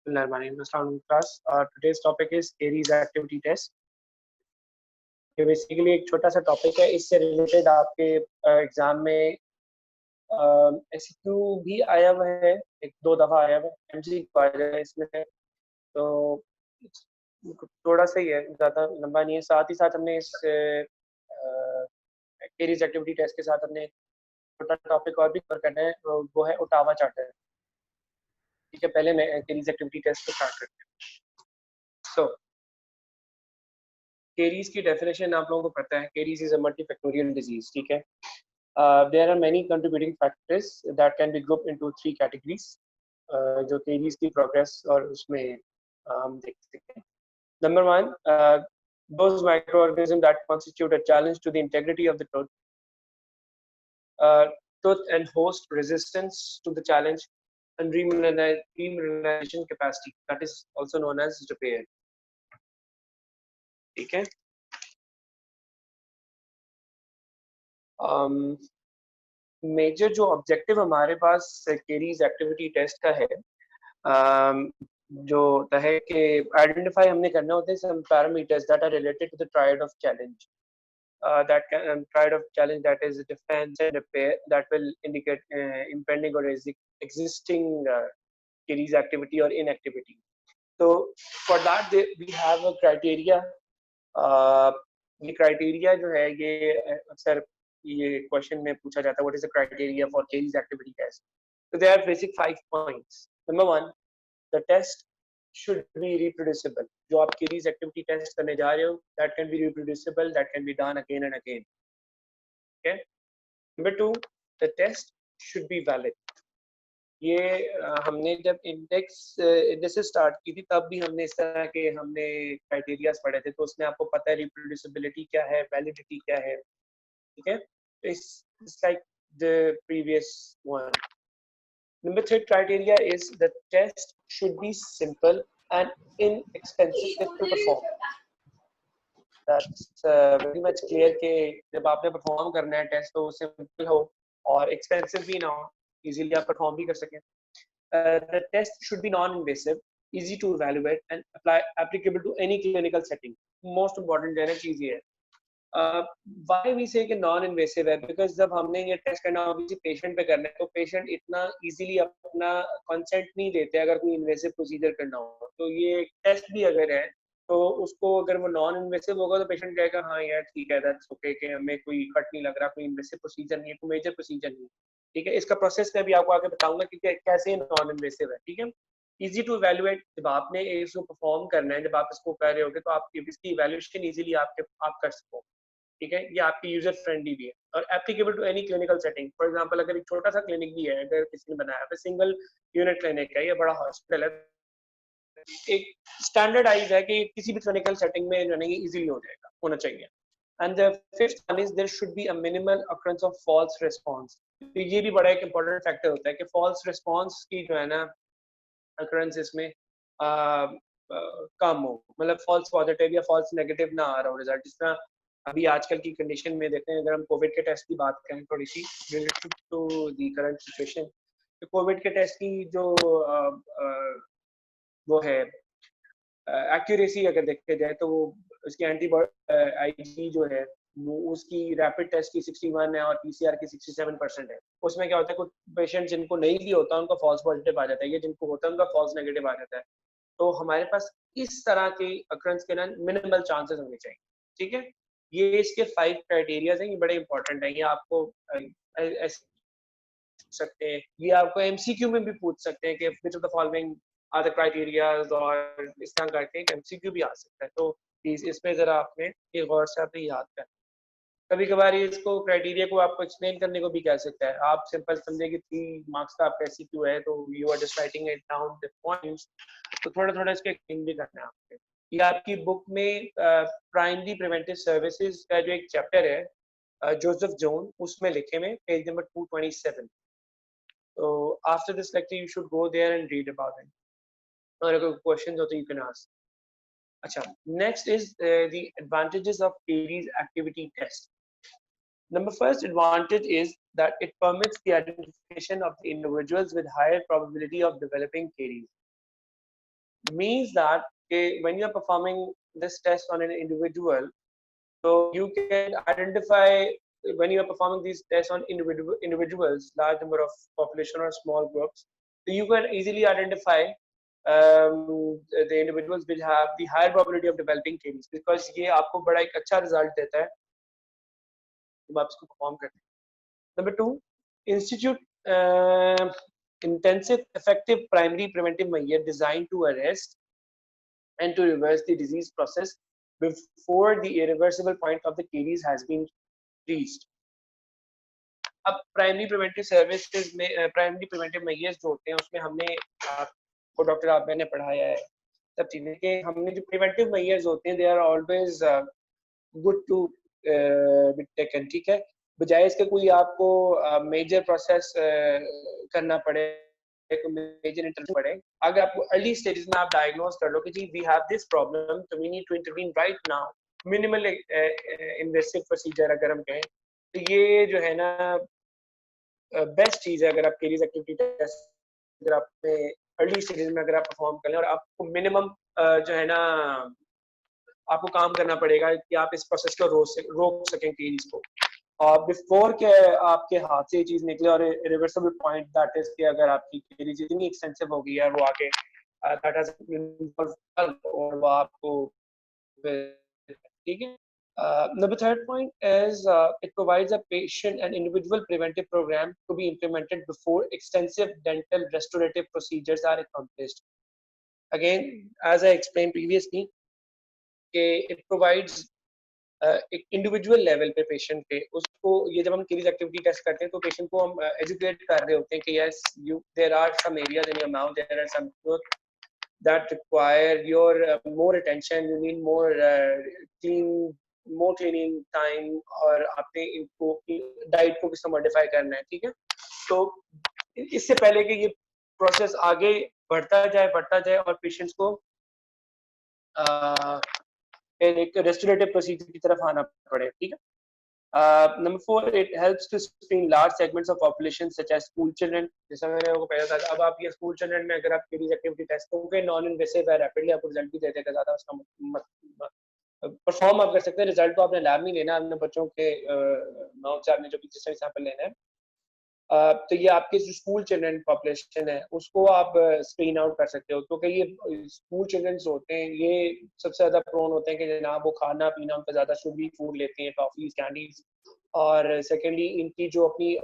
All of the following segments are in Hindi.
class. Today's topic is Aries activity test. ये बेसिकली एक छोटा सा टॉपिक है, इससे रिलेटेड आपके एग्जाम में एमसीक्यू भी आया हुआ है, एक दो दफा आया हुआ है, एमसीक्यू आया है इसमें है, तो थोड़ा सा ही है, ज़्यादा लंबा नहीं है। साथ ही साथ हमने इस एरीज एक्टिविटी टेस्ट के साथ हमने छोटा टॉपिक और भी कवर करना है, वो है ओटावा चार्टर। ठीक है, पहले मैं एरीज एक्टिविटी टेस्ट को स्टार्ट करते हैं। सो केरीज की डेफिनेशन आप लोगों को पता है, caries is a multifactorial disease. ठीक है, there are many contributing factors that can be group into 3 categories, जो केरीज की प्रोग्रेस और उसमें हम देख सकते हैं। Number 1, those microorganisms that constitute a challenge to the integrity of the tooth, tooth and host resistance to the challenge, and remineralization capacity, that is also known as repair. ठीक है, मेजर जो ऑब्जेक्टिव हमारे पास केरीज एक्टिविटी टेस्ट का है, जो होता है कि आइडेंटिफाई हमने करना होता है some parameters that are related to the triad of challenge, that can triad of challenge, that is defense and repair, that will indicate impending or existing series activity or inactivity. So for that we have a criteria. ये criteria जो है ये अक्सर ये क्वेश्चन में पूछा जाता है, what is the criteria for series activity test? So there are basic 5 points. Number 1, the test should be reproducible. जो आप series activity test करने जा रहे हो, that can be reproducible, that can be done again and again. Okay. Number 2, the test should be valid. ये हमने जब इंडेक्स स्टार्ट की थी तब भी हमने इस तरह के हमने क्राइटेरियाज पढ़े थे, तो उसमें आपको पता है रिप्रोड्यूसिबिलिटी क्या है, वैलिडिटी क्या है। ठीक है, it's like the previous one. Number 3 criteria is the test should be simple and inexpensive to perform. That's very much clear कि जब आपने परफॉर्म करना है टेस्ट तो सिंपल हो और एक्सपेंसिव भी ना हो, इजीली आप परफॉर्म भी कर सकें. The test should be non-invasive, easy to evaluate and applicable to any clinical setting. Most important है ना चीज ये है. Why we say कि नॉन इन्वेसिव है, बिकॉज जब हमने ये टेस्ट करना हो किसी पेशेंट पे करना है तो पेशेंट इतना इजीली अपना कंसेंट नहीं देते अगर कोई इन्वेसिव प्रोसीजर करना हो. तो ये टेस्ट भी अगर है तो उसको अगर वो नॉन इन्वेसिव होगा तो पेशेंट कहेगा हाँ यार ठीक है, दैट्स ओके, कि हमें कोई कट नहीं लग रहा, कोई इन्वेसिव प्रोसीजर नहीं है, कोई मेजर प्रोसीजर नहीं है. ठीक है, इसका प्रोसेस मैं भी आपको आगे बताऊंगा कि कैसे नॉन इन्वेसिव है. ठीक है, इजी टू इवेल्युएट, जब आपने इसको परफॉर्म करना है, जब आप इसको कर रहे होगे तो आप इसकी इवेल्युएशन इजीली आप कर सको. ठीक है, ये आपकी यूजर फ्रेंडली भी है और applicable to any clinical setting. For example अगर एक छोटा सा क्लिनिक भी है, अगर किसी ने बनाया है सिंगल यूनिट क्लिनिक है या बड़ा हॉस्पिटल है, एक स्टैंडर्डाइज है कि किसी भी क्लिनिकल सेटिंग में जो है ये इजीली हो जाएगा, होना चाहिए. And the fifth one is there should be a minimal occurrence of false response. तो ये भी बड़ा एक इंपॉर्टेंट फैक्टर होता है कि फॉल्स रिस्पांस की जो है ना अकरेंस इसमें कम हो, मतलब फॉल्स पॉजिटिव या फॉल्स नेगेटिव ना आ रहा हो रिजल्ट. जिस तरह अभी आजकल की कंडीशन में देखते हैं, अगर हम कोविड के टेस्ट की बात करें थोड़ी सी related to the current situation, तो कोविड के टेस्ट की जो वो है एक्यूरेसी अगर देखे जाए तो वो उसकी आईजी जो है वो उसकी रैपिड टेस्ट की 61 है और पीसीआर की 67% है. उसमें क्या होता है, कुछ पेशेंट जिनको नहीं भी होता उनका फॉल्स पॉजिटिव आ जाता है, ये जिनको होता है उनका फॉल्स नेगेटिव आ जाता है. तो हमारे पास इस तरह के अकरेंस के ना मिनिमल चांसेस होने चाहिए. ठीक है, ये इसके 5 क्राइटेरियाज हैं, ये बड़े इंपॉर्टेंट हैं. ये आपको सकते हैं, ये आपको एमसीक्यू में भी पूछ सकते हैं कि which of the following are the criterias, और इस तरह करके एक एमसीक्यू भी आ सकता है. तो प्लीज इसमें जरा आपने ये गौर से आपने याद करना. कभी कभार इसको क्राइटेरिया को आपको एक्सप्लेन करने को भी कह सकता है. आप सिंपल समझे कि 3 मार्क्स का आपका एमसीक्यू है तो you are just writing it down the points, तो थोड़ा थोड़ा इसको एक्सप्लेन भी करना है आपके. ये आपकी बुक में प्राइमरी प्रिवेंटिव सर्विसेज का जो एक चैप्टर है जोसेफ जोन, उसमें लिखे में page number 227. So after this lecture you should go there and read about it. और अगर questions हो तो you can ask. अच्छा, next is the advantages of Aries activity test. Number first advantage is that it permits the identification of the individuals with higher probability of developing Aries. means that when you are performing this test on an individual, so you can identify when you are performing these tests on individuals, large number of population or small groups, so you can easily identify the individuals will have the higher probability of developing caries, because ये आपको बड़ा एक अच्छा result देता है जब आप इसको perform करते हैं. Number 2, institute intensive effective primary preventive measure designed to arrest and to reverse the disease process before the irreversible point of the caries has been reached. अब प्राइमरी प्रिवेंटिव सर्विसेज में प्राइमरी प्रिवेंटिव मेजर्स जो होते हैं उसमें हमने आपको डॉक्टर आप मैंने पढ़ाया है सब चीजें कि हमने जो प्रिवेंटिव मेजर्स होते हैं they are always good to be taken, ठीक है, बजाय इसके कोई आपको मेजर प्रोसेस करना पड़े, मेजर इंटरवेंशन पड़े. अगर आपको अर्ली स्टेजेस में आप डायग्नोज कर लो कि जी वी हैव दिस प्रॉब्लम, तो we need to intervene right now, minimal invasive procedure अगर हम कहें, तो ये जो है ना बेस्ट चीज है. अगर आप केरीज एक्टिविटी टेस्ट अगर आपने अर्ली स्टेजेस में अगर आप परफॉर्म कर लें और आपको मिनिमम जो है ना आपको काम करना पड़ेगा कि आप इस प्रोसेस को रोक सकें केरीज को, और बिफोर के आपके हाथ से ये चीज निकले और रिवर्सिबल पॉइंट दैट इज कि अगर आपकी केरीज इतनी एक्सटेंसिव हो गई है वो आके दैट हैज और वो आपको, ठीक है. The third point is it provides a patient and individual preventive program to be implemented before extensive dental restorative procedures are accomplished. Again, as I explained previously, it provides एक इंडिविजुअल लेवल पे पेशेंट पे उसको, ये जब हम केरीज एक्टिविटी टेस्ट करते हैं तो पेशेंट को हम एजुकेट कर रहे होते हैं कि yes you there are some areas in your mouth, there are some that require your more attention, you need more more cleaning time, और आपने इनको डाइट को किस मॉडिफाई करना है, ठीक है. तो इससे पहले कि ये प्रोसेस आगे बढ़ता जाए और पेशेंट्स को एक रेस्टोरेटिव प्रोसीजर की तरफ आना पड़े, ठीक है. Number 4, it helps to screen large segments of population such as school children. जैसा मैंने आपको पहले बताया, अब आप ये स्कूल चिल्ड्रन में अगर आप केरीज एक्टिविटी टेस्ट करोगे नॉन इन्वेसिव है, रैपिडली आपको रिजल्ट भी दे देगा, ज़्यादा उसका परफॉर्म आप कर सकते हैं. रिजल्ट तो आपने लैब में लेना है, अपने बच्चों के माउथ से आपने जो भी जिस सैंपल लेना है. तो ये आपके जो स्कूल चिल्ड्रन पॉपुलेशन है उसको आप स्क्रीन आउट कर सकते हो, क्योंकि ये स्कूल चिल्ड्रन होते हैं ये सबसे ज़्यादा प्रोन होते हैं कि जनाब वो खाना पीना उनका ज़्यादा शुगरी फूड लेते हैं, टॉफीज कैंडीज, और सेकेंडली इनकी जो अपनी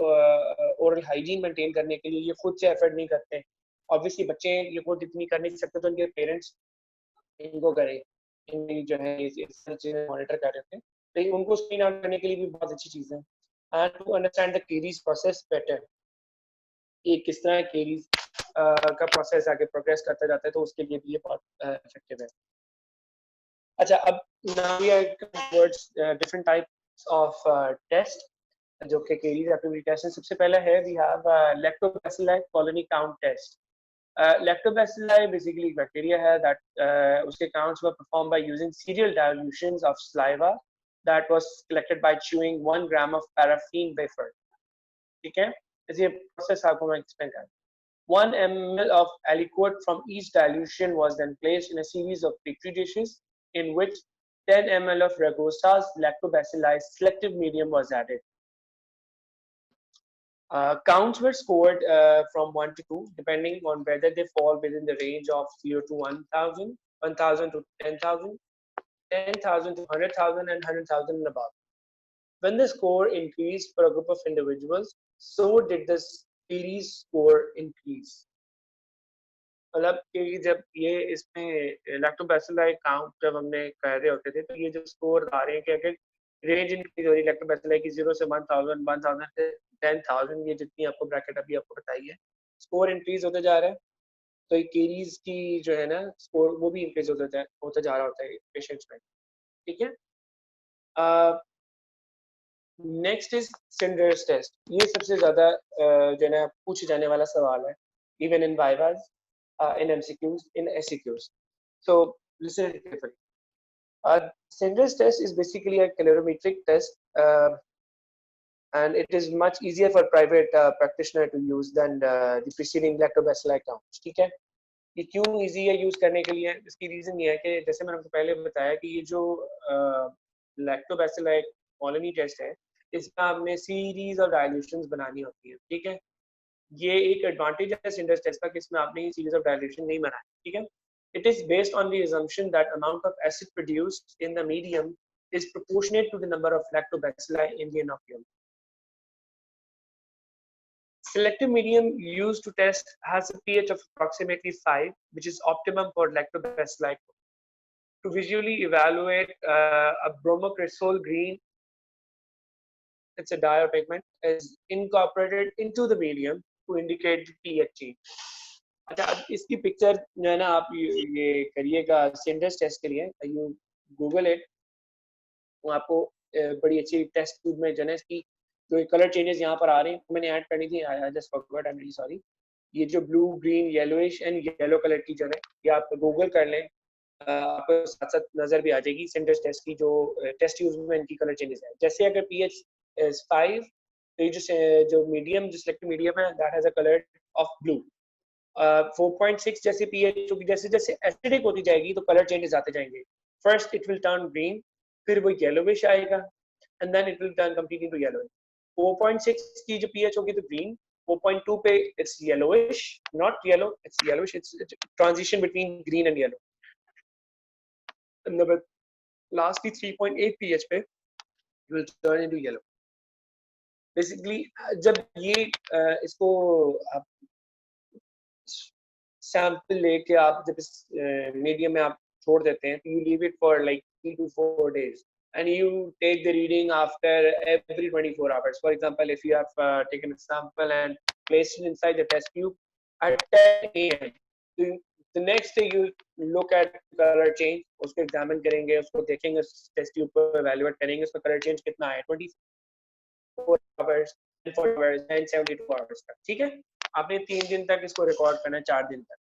ओरल हाइजीन मेंटेन करने के लिए ये खुद से एफर्ट नहीं करते. ऑब्वियसली बच्चे ये खुद इतनी कर नहीं सकते तो उनके पेरेंट्स इनको करें, इनकी जो है चीज़ें मॉनिटर कर रहे थे, लेकिन उनको स्क्रीन आउट करने के लिए भी बहुत अच्छी चीज़ है. And to understand the caries process better, कि किस तरह केरीज का प्रोसेस आगे प्रोग्रेस करता जाता है, तो उसके लिए भी ये बहुत इफेक्टिव है. अच्छा, अब now we are towards different types of test जो कि केरीज एक्टिविटी टेस्ट है. सबसे पहला है we have lactobacilli colony count test. Lactobacilli basically bacteria है दैट उसके counts were perform by using serial dilutions of saliva that was collected by chewing 1 gram of paraffin wafer, ठीक है. ये प्रोसेस आपको मैं एक्सप्लेन कर. 1 ml of aliquot from each dilution was then placed in a series of petri dishes in which 10 ml of Ragosa's lactobacilli selective medium was added. Counts were scored from 1 to 2 depending on whether they fall within the range of 0 to 1000, 1000 to 10,000, 10,000 to 100,000, and 100,000 and above. When the score increased for a group of individuals, so did the series score increase. मतलब कि जब ये इसमें लैक्टोबैसिली काउंट जब हमने कर रहे होते थे तो ये जो स्कोर आ रहे हैं कि अगर रेंज इंक्रीज हो रही है लैक्टोबैसिली की 0 से 1000, 1000 से 10,000, ये जितनी आपको ब्रैकेट अभी आपको बताई है, स्कोर इंक्रीज होते जा रहा है, तो ये केरीज की जो है ना स्कोर वो भी इंक्रीज होता जा रहा होता है पेशेंट्स में, ठीक है. Next is Snyder's test. ये सबसे ज्यादा जो है ना पूछे जाने वाला सवाल है, even in vivas, in MCQs, in SCQs. So listen carefully. Sinder's test is basically a calorimetric test, and it is much easier for private practitioner to use than the preceding lactobacilli counts. ठीक है. ये क्यों इजी है यूज करने के लिए? इसकी रीजन ये है कि जैसे मैंने आपको पहले बताया कि ये जो लैक्टोबैसिलाई कॉलोनी टेस्ट है, इसमें हमने सीरीज ऑफ डाइल्यूशंस बनानी होती है, ठीक है। ये एक एडवांटेज है सिंडर टेस्ट का कि इसमें आपने ये सीरीज ऑफ डाइल्यूशन नहीं बनाया, ठीक है। It is based on the assumption that amount of acid produced in the medium is proportionate to the number of lactobacilli in the inoculum. Selective medium used to test has a pH of approximately 5, which is optimum for lactobacilli. To visually evaluate a bromocresol green, it's a dye or pigment, is incorporated into the medium to indicate the pH change. अच्छा, अब इसकी पिक्चर जो है ना, आप ये करिएगा सिंडर्स टेस्ट के लिए, यू गूगल इट, वो आपको बड़ी अच्छी टेस्ट ट्यूब में जो है इसकी जो कलर चेंजेस यहाँ पर आ रहे हैं, मैंने ऐड करनी थी, I just forgot, I am really sorry. ये जो blue green yellowish and yellow colour की जो है, ये आप गूगल कर लें, आपको साथ साथ नजर भी आ जाएगी सिंडर्स टेस्ट की जो टेस्ट ट्यूब में इनकी कलर चेंजेस है। जैसे अगर पीएच इज 5, तो ये जो मीडियम, जो सिलेक्टेड मीडियम है, that has a colour of blue. 4.6 जैसे पीएच होगी, जैसे जैसे एसिडिक होती जाएगी तो कलर चेंजेस आते जाएंगे। First it will turn green, फिर वो येलोविश आएगा, and then it will turn completely to yellow. 4.6 की जो पीएच होगी तो ग्रीन, 4.2 पे it's yellowish, not yellow, it's yellowish, it's transition between green and yellow. And last की 3.8 पीएच पे will turn into yellow. Basically जब ये इसको आप सैंपल लेके आप जब इस मीडियम में आप छोड़ देते हैं, तो you leave it for like 3 to 4 days and you take the reading after every 24 hours. For example, if you have taken a sample and placed it inside the test tube at 10 a.m. the next day you look at color change, उसको एग्जामिन करेंगे, उसको देखेंगे, टेस्ट ट्यूब को evaluate करेंगे, उसका कलर चेंज कितना है 24 hours, 40 hours and 72 hours तक, ठीक है। आपने 3 दिन तक इसको रिकॉर्ड करना है, 4 दिन तक।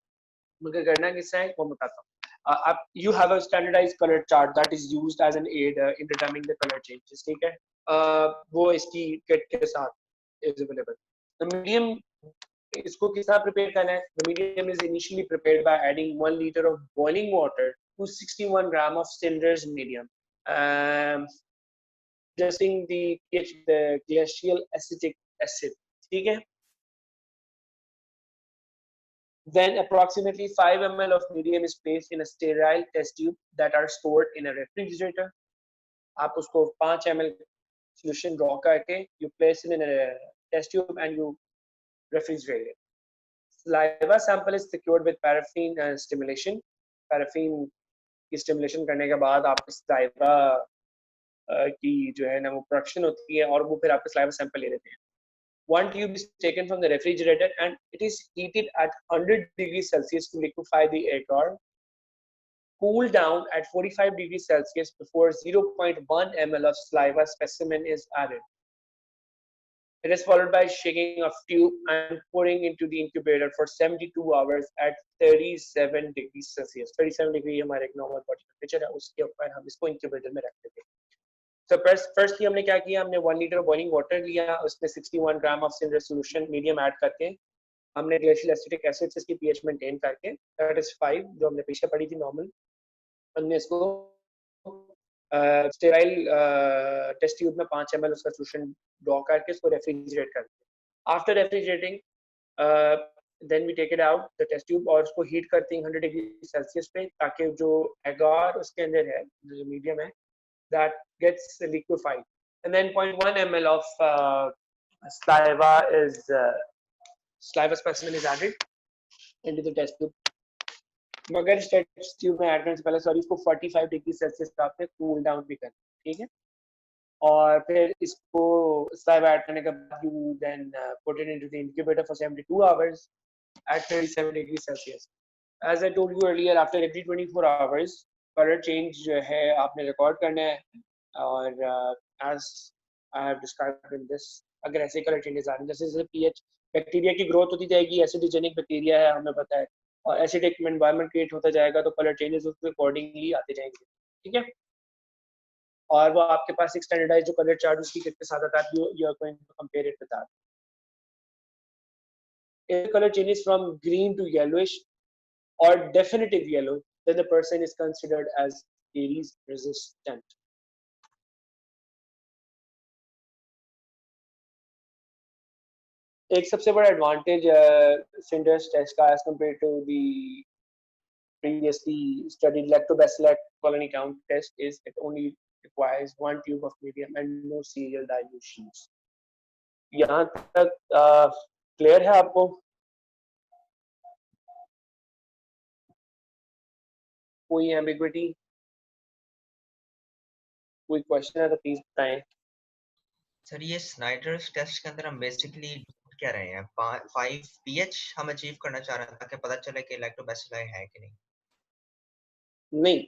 मगर करना किससे है वो बताता हूँ। आप you have a standardized color chart that is used as an aid in determining the color changes, ठीक है। वो इसकी किट के साथ is available. The medium, इसको किस तरह प्रिपेयर करना है? The medium is initially prepared by adding 1 liter of boiling water to 61 gram of Cinder's medium, adjusting the pH, the glacial acetic acid, ठीक है। Then approximately 5 ml of medium is placed in a sterile test tube that are stored in a refrigerator. आप उसको 5 ml solution draw करके you place it in a test tube and you refrigerate it. Saliva sample is secured with paraffin stimulation. Paraffin की stimulation करने के बाद आपकी saliva की जो है ना वो production होती है, और वो फिर आपके saliva sample ले लेते हैं। One tube is taken from the refrigerator and it is heated at 100 degrees Celsius to liquefy the agar. Cool down at 45 degrees Celsius before 0.1 ml of saliva specimen is added. It is followed by shaking of tube and pouring into the incubator for 72 hours at 37 degrees Celsius. 37 degree हमारे normal body temperature है, उसके ऊपर हम इसको incubator में रखते थे। So firstly हमने क्या किया, हमने 1 liter boiling water लिया, उसमें 61 gram of Snyder solution medium add करके हमने ग्लेशियल एसिटिक एसिड से इसकी पीएच मेंटेन करके, दैट इज 5 जो हमने पीछे पढ़ी थी नॉर्मल, हमने इसको स्टेराइल टेस्ट ट्यूब में 5 ml उसका सॉल्यूशन ड्रॉ करके इसको रेफ्रिजरेट कर दिया। After refrigerating then we take it out the test tube और उसको हीट करते हैं 100 डिग्री सेल्सियस पे, ताकि जो एगार उसके अंदर है, जो मीडियम है, that gets liquefied, and then 0.1 ml of saliva specimen is added into the test tube. मगर इस टेस्ट ट्यूब में ऐड करने से पहले सॉरी इसको 45 डिग्री सेल्सियस पे आपने कूल डाउन भी करना, ठीक है। और फिर इसको saliva ऐड करने के बाद you then put it into the incubator for 72 hours at 37 degrees Celsius. As I told you earlier, after every 24 hours color change जो है आपने रिकॉर्ड करना है, और as I have described in this, अगर ऐसे कलर चेंजेस आ रहे हैं, जैसे जैसे पीएच, बैक्टीरिया की ग्रोथ होती जाएगी, एसिडोजेनिक बैक्टीरिया है हमें पता है, और एसिडिक एनवायरनमेंट क्रिएट होता जाएगा, तो कलर चेंजेस उसके अकॉर्डिंगली आते जाएंगे, ठीक है। और वो आपके पास एक स्टैंडर्डाइज्ड जो कलर चार्ट उसकी किट के साथ आता है, you are going to compare it with that. If color changes from green to yellowish, or definitive yellow, then the person is considered as caries resistant. एक सबसे बड़ा advantage Synder's test का as compared to the previously studied lactobacillus colony count test is it only requires 1 tube of medium and no serial dilutions. यहाँ तक clear है आपको? कोई ambiguity? कोई question है तो प्लीज बताएं. सर ये स्नाइडर्स टेस्ट के अंदर हम बेसिकली क्या रहे हैं 5 pH हम अचीव करना चाह रहे हैं ताकि पता चले कि लैक्टोबैसिलाई है कि नहीं. नहीं,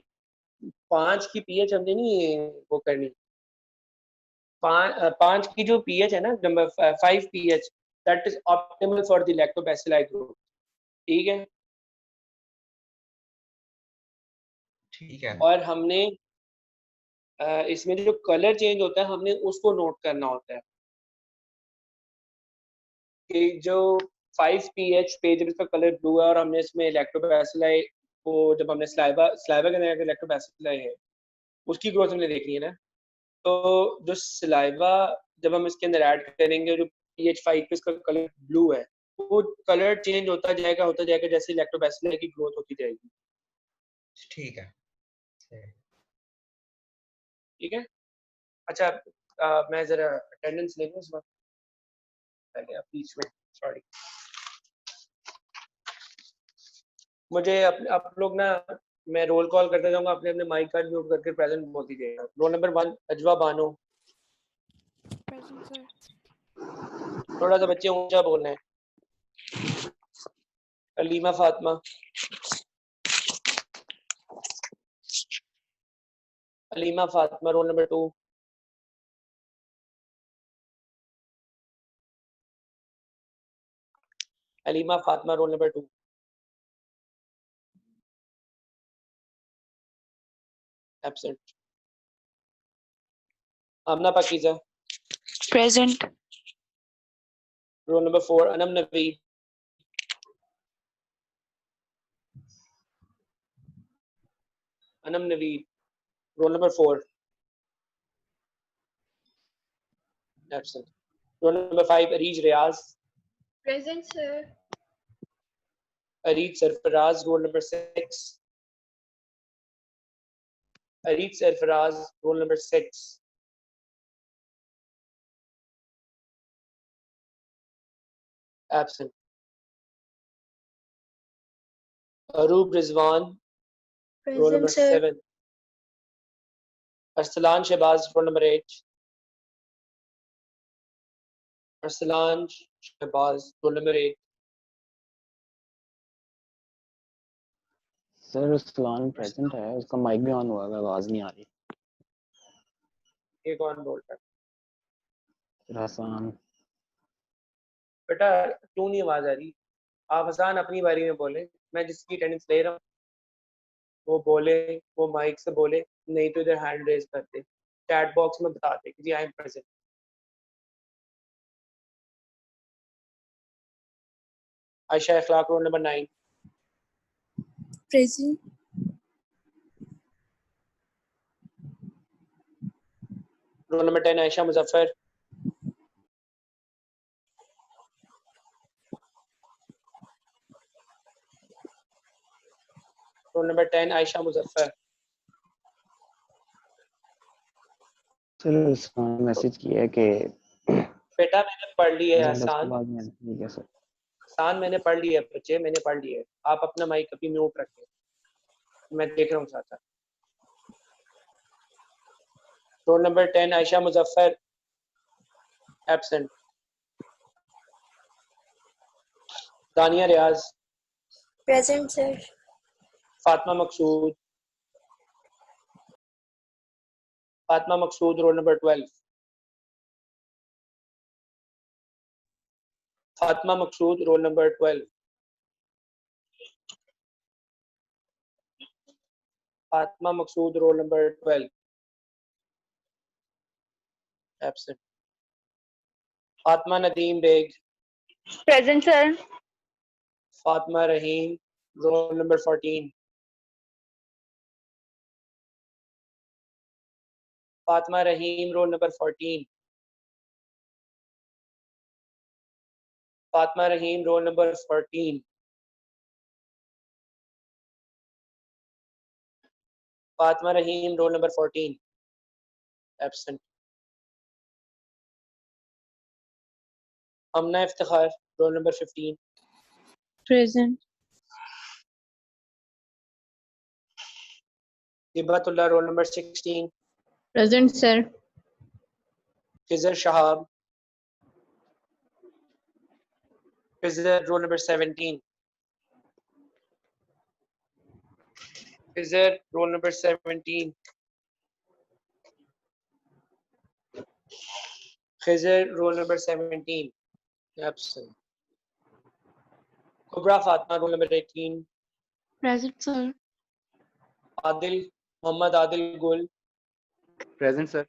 5 की पीएच हमने नहीं वो करनी. 5 की जो पीएच है ना, number 5 pH, that is optimal for the lactobacilli growth. ठीक है. ठीक है. और हमने इसमें जो कलर चेंज होता है हमने उसको नोट करना होता है कि जो 5 pH पे जब इसका कलर ब्लू है और हमने इसमें लैक्टोबैसिलाई को जब हमने स्लाइवा के अंदर लैक्टोबैसिलाई है उसकी ग्रोथ हमने देखनी है ना. तो जो स्लाइवा जब हम इसके अंदर ऐड करेंगे जो pH 5 पे इसका कलर ब्लू है वो कलर चेंज होता जाएगा जैसे लैक्टोबैसिलाई की ग्रोथ होती जाएगी. ठीक है. ठीक है. अच्छा मैं जरा अटेंडेंस ले लूं इस वक्त पहले बीच में. सॉरी, मुझे आप लोग ना, मैं रोल कॉल करते जाऊंगा, अपने अपने माइक कार्ड म्यूट करके प्रेजेंट बोलती जाएगा. Roll number 1 Ajwa Bano. Present sir. थोड़ा सा बच्चे ऊंचा बोलना है. Alima Fatima. Alima Fatima roll number 2. Alima Fatima roll number 2. Absent. Amna Pakiza. Present. Roll number 4 Anam Naveed. Anam Naveed roll number 4. Absent. Roll number 5 Areej Riaz. Present, sir. Areej Sarfaraz roll number 6. Areej Sarfaraz roll number 6. Absent. अरूब Rizwan roll Present, number sir. 7. Arsalan Shahbaz roll number 8. Arsalan Shahbaz roll number 8. Sir Salan present है, उसका माइक भी ऑन हुआ है, आवाज नहीं आ रही. ये कौन बोल रहा है? हसन. बेटा क्यों नहीं आवाज आ रही? आप हसन अपनी बारी में बोले, मैं जिसकी अटेंडेंस ले रहा हूँ वो बोले, वो माइक से बोले, नहीं तो इधर हैंड रेज करते, चैट बॉक्स में बताते कि जी I am present. Ayesha Ikhlaq roll number 9. Present. Roll number 10 Ayesha Muzaffar. Roll number 10 Ayesha Muzaffar. Sir उसने मैसेज किया है कि बेटा मैंने पढ़ लिया है उसके आसान. बाद में ठीक है सर. आसान मैंने पढ़ लिया है बच्चे, मैंने पढ़ लिया है. आप अपना माइक अभी म्यूट रखें, मैं देख रहा हूँ साथ साथ. Roll number 10 Ayesha Muzaffar. Absent. Dania Riaz. Present, sir. Fatima Maqsood. Fatima Maqsood roll number 12. Fatima Maqsood roll number 12. Fatima Maqsood roll number 12. Absent. Fatima Nadeem Baig. Present sir. Fatima Rahim. roll number 14. Fatma Rahim, roll number 14. Fatma Rahim, roll number 14. Fatma Rahim, roll number 14. Absent. Amna Iftikhar, roll number 15. Present. Hibatullah, roll number 16. Present, sir. Khizr Shahab. Khizr, roll number 17. Khizr, roll number 17. Khizr, roll number 17. Absent. Kubra Fatma, roll number 18. Present, sir. Adil, Muhammad Adil Gul. Present, sir.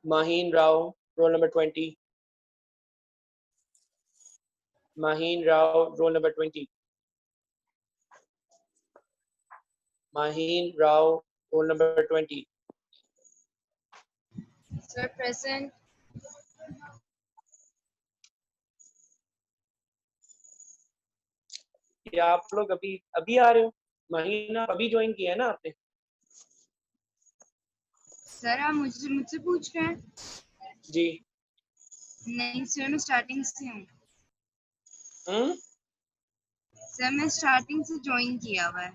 Maheen Rao, roll number 20. Maheen Rao, roll number 20. Maheen Rao, roll number 20. Sir, present. क्या आप लोग अभी अभी आ रहे हो? महीना अभी ज्वाइन किया है ना आपने? सर, आप मुझसे पूछ रहे हैं? जी। नहीं सर, मैं स्टार्टिंग से हूँ। सर, मैं स्टार्टिंग से ज्वाइन किया हुआ है।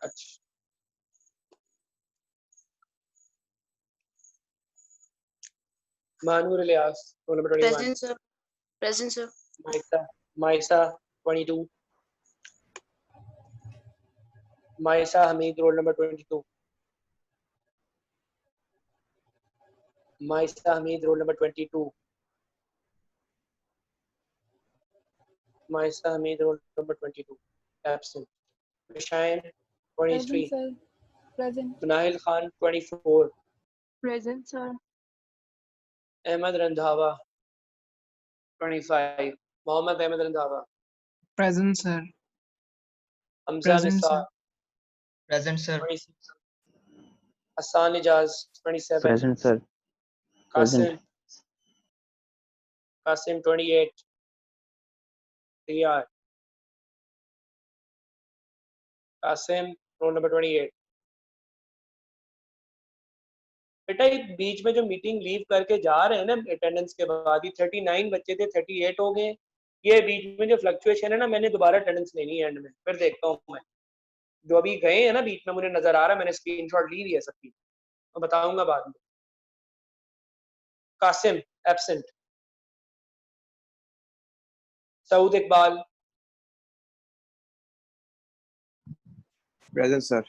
अच्छा। Manur Ilyas, roll number 21. Present, sir. Present, sir. Maisa, 22. Maisa Hamid, roll number 22. Maisa Hamid, roll number 22. Maisa Hamid, roll number 22. Absent. Vishayan, 23. Present, sir. Present. Munahil Khan, 24. Present, sir. Ahmed Randhawa, 25. Mohammad Ahmed Randhawa. Present, sir. Hamza Present, Nisa, sir. Present, sir. 26. Hassan Ijaz, 27. Present, sir. Qasim, Present. Qasim, 28. Riyad. Qasim, roll number 28. बेटा ये बीच में जो मीटिंग लीव करके जा रहे हैं ना अटेंडेंस के बाद, ही 39 बच्चे थे 38 हो गए। ये बीच में जो फ्लक्चुएशन है ना, मैंने दोबारा अटेंडेंस लेनी है एंड में, फिर देखता हूँ मैं। जो अभी गए हैं ना बीच में, मुझे नजर आ रहा है, मैंने स्क्रीनशॉट ली हुई है सबकी, मैं बताऊंगा बाद में। Qasim absent. Saud Iqbal, Present, sir.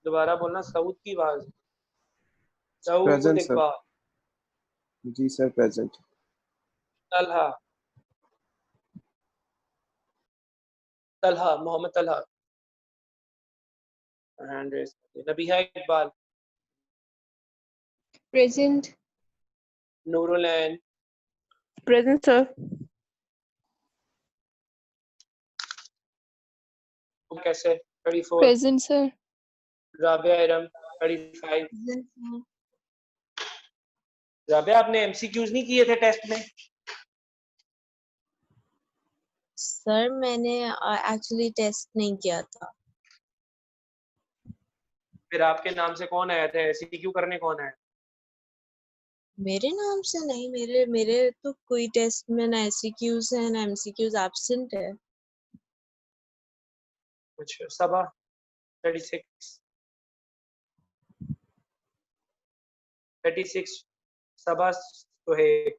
दोबारा बोलना सऊद की आवाज। Saud Present, sir. इकबाल। जी sir, present. Talha, Talha, Mohammad Talha. Hand raise. Nabiha Iqbal. Present. Noorul Ain. Present, sir. कैसे 34। Present, sir. Rabia Iram 35। Present, sir. Rabia आपने एमसीक्यूज नहीं किए थे टेस्ट में? सर मैंने एक्चुअली टेस्ट नहीं किया था। फिर आपके नाम से कौन आया था एमसीक्यू करने? कौन आया? मेरे नाम से नहीं, मेरे मेरे तो कोई टेस्ट में ना एससीक्यूज है ना एमसीक्यूज, एब्सेंट है। अच्छा। सबा 36। 36 सबा सुहेब।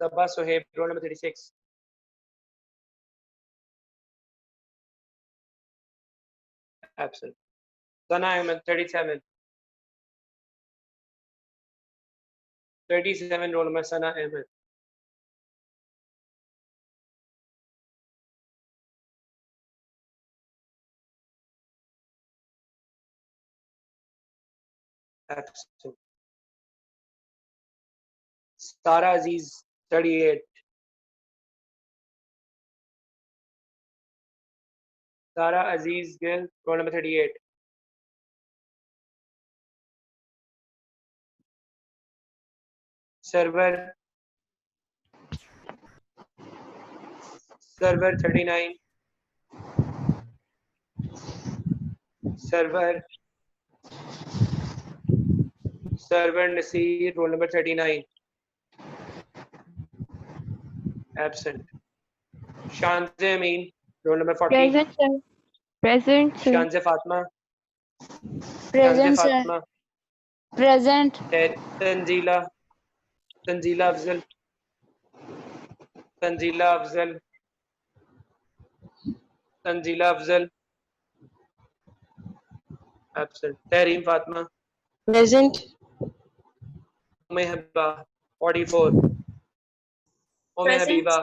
सबा सुहेब, रोल नंबर 36। एब्सेंट। सना अहमद 37। 37 रोल नंबर सना Ahmad. Absent. Sara Aziz, 38. Sara Aziz girl, roll number 38. Server 39. Server Nasir, roll number 39. Absent. Shanze Amin, roll number 40. Present, sir. Present, sir. Shanze Fatma. Present, Shanze sir. Fatma. Present. Tanzila Afzal. Tanzila Afzal. Absent. Tahreem Fatma. Present. Umme Habiba, 44. Umme Habiba.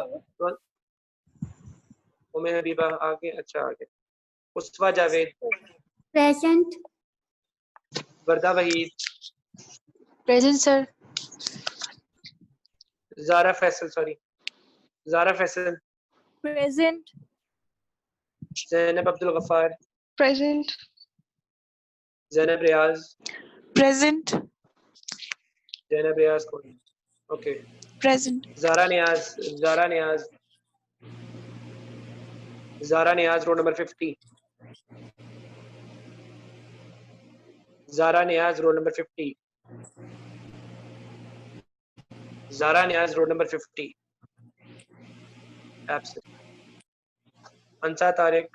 Umme Habiba आगे, अच्छा आगे. Usfa Javed. Present. Varda Wahid. Present, sir. Zara Faisal. Present. Zainab Abdul Ghaffar. Present. Zainab Riaz. Present. Okay. Present. Zara Niaz, roll number 50. Zara Niaz, roll number 50. Absent. Ansa Tariq,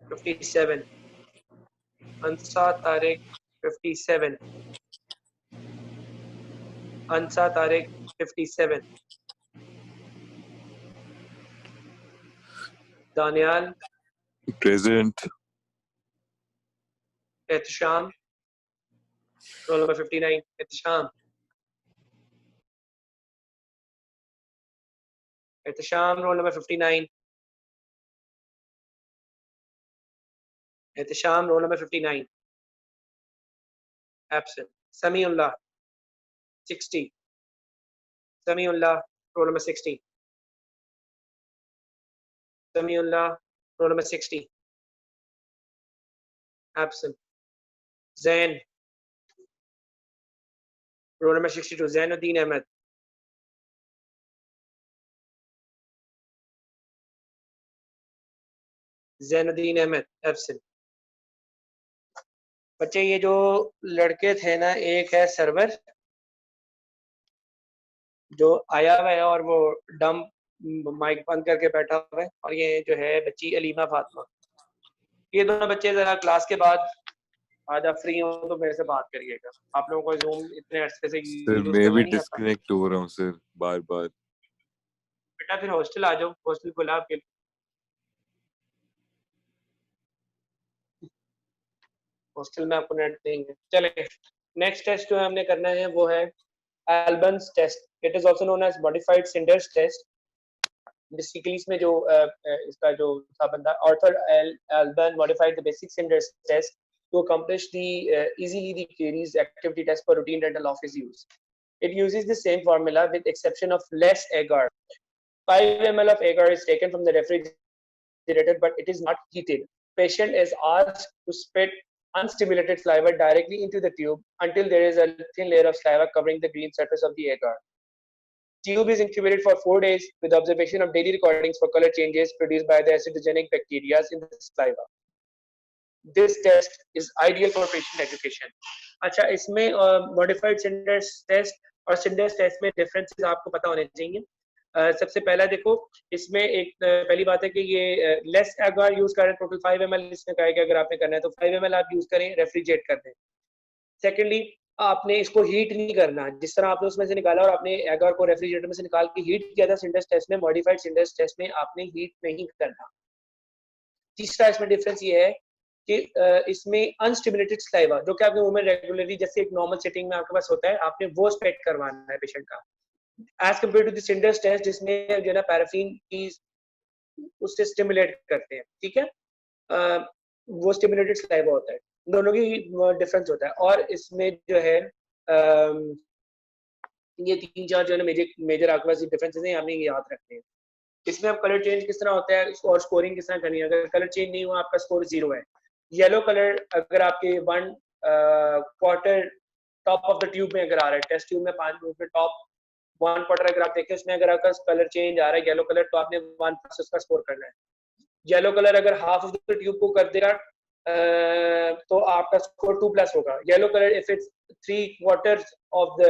57. Ansa Tariq, 57. Daniel. Present. Ehtisham, roll number 59. Ehtisham, roll number 59. Absent. Samiullah, 60. Samiullah, roll number 60. Absent. Zain, roll number 62. Zainuddin Ahmed. Absent. बच्चे ये जो लड़के थे ना, एक है सर्वर जो आया हुआ है और वो डम माइक बंद करके बैठा हुआ है, और ये जो है बच्ची अलीमा फातिमा. ये दोनों बच्चे जरा क्लास के बाद आज आप फ्री हो तो मेरे से बात करिएगा. आप लोगों को जूम इतने अरसे से सर मैं भी डिस्कनेक्ट हो रहा हूँ सर बार बार. बेटा फिर हॉस्टल आ जाओ, हॉस्टल खुला आपके लिए. हॉस्टल में आपको नेट देंगे. चले नेक्स्ट टेस्ट जो हमने करना है वो है Albans test. It is also known as modified Snyder's test. Basically इसमें जो इसका जो था बंदा Arthur Alban modified the basic cinders test to accomplish the easily the queries activity test for routine dental office use. It uses the same formula with exception of less agar. 5 ml of agar is taken from the refrigerator, but it is not heated. Patient is asked to spit unstimulated saliva directly into the tube until there is a thin layer of saliva covering the green surface of the agar. Tube is incubated for 4 days with observation of daily recordings for color changes produced by the acidogenic bacteria in the saliva. This test is ideal for patient education. अच्छा, इसमें modified Sinders test और Sinders test में differences आपको पता होने चाहिए. सबसे पहला देखो, इसमें एक पहली बात है कि ये लेस agar यूज करें. टोटल 5 ml इसमें कहा है कि अगर आपने करना है तो 5 ml आप यूज करें, रेफ्रिजरेट कर दें. सेकेंडली, आपने इसको हीट नहीं करना. जिस तरह आपने उसमें से निकाला और आपने एगर को रेफ्रिजरेटर में से निकाल के हीट किया था सिंडर्स टेस्ट में, मॉडिफाइड सिंडर्स टेस्ट में आपने हीट नहीं करना. तीसरा इसमें डिफरेंस ये है कि इसमें अनस्टिमुलेटेड सलाइवा जो कि आपके मुंह में रेगुलरली जैसे एक नॉर्मल सेटिंग में आपके पास होता है, आपने वो स्पेट करवाना है पेशेंट का, as compare to the Snyder's test जिसमें जो है ना पैराफिन की उससे स्टिमुलेट करते हैं. ठीक है, वो स्टिमुलेटेड सलाइवा होता है. दोनों की डिफरेंस होता है। और इसमें जो है ये 3-4 जो है ना मेजर आपके पास डिफरेंसेस हैं, आपने ये याद रखने हैं। इसमें अब कलर चेंज किस तरह होता है और स्कोरिंग किस तरह करनी है। अगर कलर चेंज नहीं हुआ आपका स्कोर 0 है। येलो कलर अगर आपके 1 quarter top of the tube में अगर आ रहा है, टेस्ट ट्यूब में 5 मिनट में टॉप 1 क्वार्टर अगर आप देखें उसमें अगर आपका कलर चेंज आ रहा है येलो कलर, तो आपने 1+ उसका स्कोर करना है। येलो कलर अगर हाफ ऑफ द ट्यूब को कर देगा तो आपका स्कोर 2+ होगा। Yellow colour if it's 3 quarters of the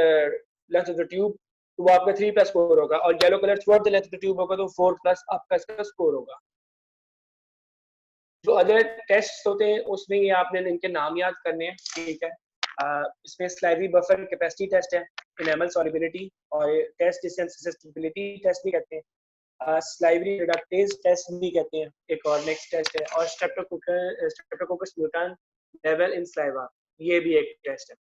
length of the tube तो वो आपका 3+ स्कोर होगा। और yellow colour through out the length of the tube होगा तो 4+ आपका इसका स्कोर होगा। जो अदर टेस्ट होते हैं उसमें ये आपने इनके नाम याद करने हैं, ठीक है। इसमें स्लाइवरी बफर कैपेसिटी टेस्ट है, इनेमल सॉल्युबिलिटी, और टेस्ट ससेप्टिबिलिटी टेस्ट भी कहते हैं, स्लाइवरी रिडक्टेज टेस्ट भी कहते हैं, एक और नेक्स्ट टेस्ट है। और Streptococcus mutant level in saliva, ये भी एक टेस्ट है।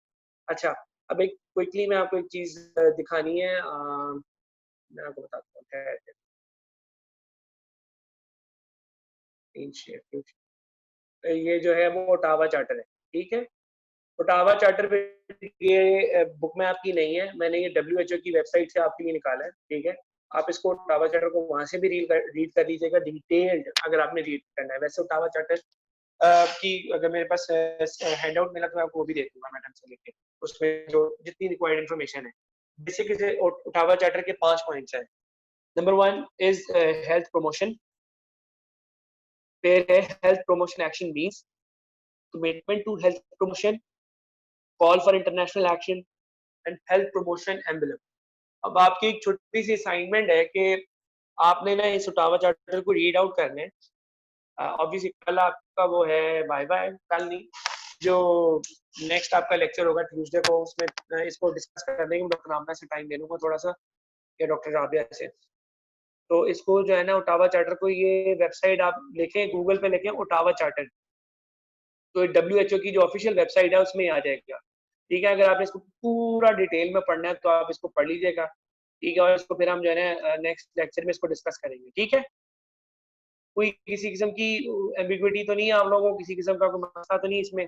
अच्छा, अब एक क्विकली मैं आपको एक चीज दिखानी है, मैं आपको बताता हूँ। ये जो है वो ओटावा चार्टर है, ठीक है। ओटावा चार्टर पे ये बुक में आपकी नहीं है, मैंने ये WHO की वेबसाइट से आपके लिए निकाला है, ठीक है। आप इसको ओटावा चार्टर को वहां से भी रीड कर लीजिएगा डिटेल्ड, अगर आपने रीड करना है। वैसे ओटावा चार्टर की अगर मेरे पास हैंड आउट मिला तो मैं आपको वो भी दे दूंगा मैडम से लेके, उसमें जो जितनी रिक्वायर्ड इन्फॉर्मेशन है। बेसिकली ओटावा चार्टर के 5 पॉइंट्स हैं। नंबर 1 इज हेल्थ प्रमोशन, फिर है health promotion action means, commitment to health promotion, call for international action and health promotion emblem. अब आपकी एक छोटी सी असाइनमेंट है कि आपने ना इस ओटावा चार्टर को रीड आउट करना है। ऑब्वियसली कल आपका वो है वाइवा है, कल नहीं, जो नेक्स्ट आपका लेक्चर होगा ट्यूसडे को, उसमें इसको डिस्कस करने के डॉक्टर रामना से टाइम ले लूंगा थोड़ा सा, या डॉक्टर राबिया से। तो इसको जो है ना ओटावा चार्टर को, ये वेबसाइट आप लिखें, गूगल पे लिखें ओटावा चार्टर, तो WHO की जो ऑफिशियल वेबसाइट है उसमें आ जाएगा, ठीक है। अगर आपने इसको पूरा डिटेल में पढ़ना है तो आप इसको पढ़ लीजिएगा, ठीक है। और इसको फिर हम जो है ना नेक्स्ट लेक्चर में इसको डिस्कस करेंगे, ठीक है। कोई किसी किस्म की एम्बिग्विटी तो नहीं है आप लोगों को, किसी किस्म का कोई मसला तो नहीं इसमें?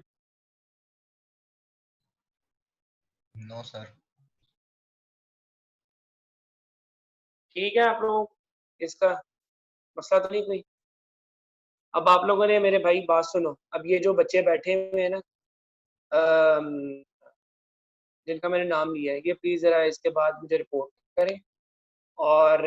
No sir. ठीक है, आप लोगों को इसका मसला तो नहीं कोई? अब आप लोगों ने मेरे भाई बात सुनो, अब ये जो बच्चे बैठे हुए हैं ना जिनका मैंने नाम लिया है, ये प्लीज जरा इसके बाद मुझे रिपोर्ट करें। और